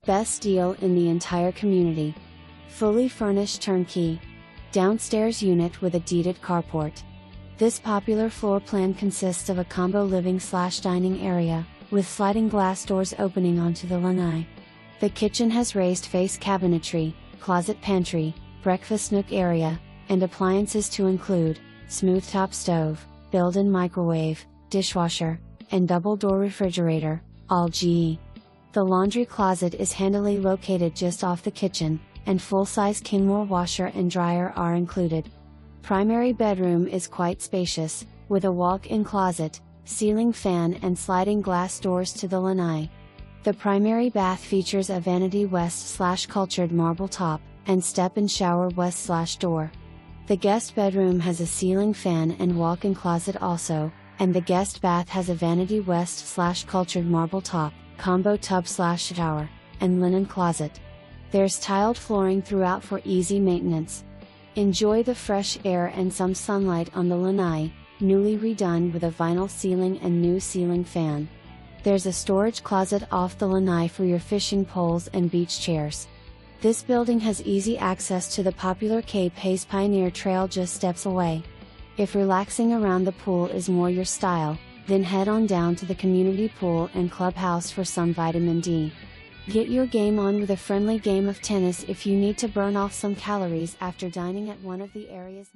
Best deal in the entire community. Fully furnished turnkey. Downstairs unit with a deeded carport. This popular floor plan consists of a combo living/dining area, with sliding glass doors opening onto the lanai. The kitchen has raised face cabinetry, closet pantry, breakfast nook area, and appliances to include smooth top stove, built-in microwave, dishwasher, and double-door refrigerator, all GE. The laundry closet is handily located just off the kitchen, and full-size Kenmore washer and dryer are included. Primary bedroom is quite spacious, with a walk-in closet, ceiling fan and sliding glass doors to the lanai. The primary bath features a vanity west/cultured marble top, and step-in shower west/door. The guest bedroom has a ceiling fan and walk-in closet also, and the guest bath has a vanity west/cultured marble top, combo tub/shower, and linen closet. There's tiled flooring throughout for easy maintenance. Enjoy the fresh air and some sunlight on the lanai, newly redone with a vinyl ceiling and new ceiling fan. There's a storage closet off the lanai for your fishing poles and beach chairs. This building has easy access to the popular Cape HAZE Pioneer Trail just steps away. If relaxing around the pool is more your style, then head on down to the community pool and clubhouse for some vitamin D. Get your game on with a friendly game of tennis if you need to burn off some calories after dining at one of the area's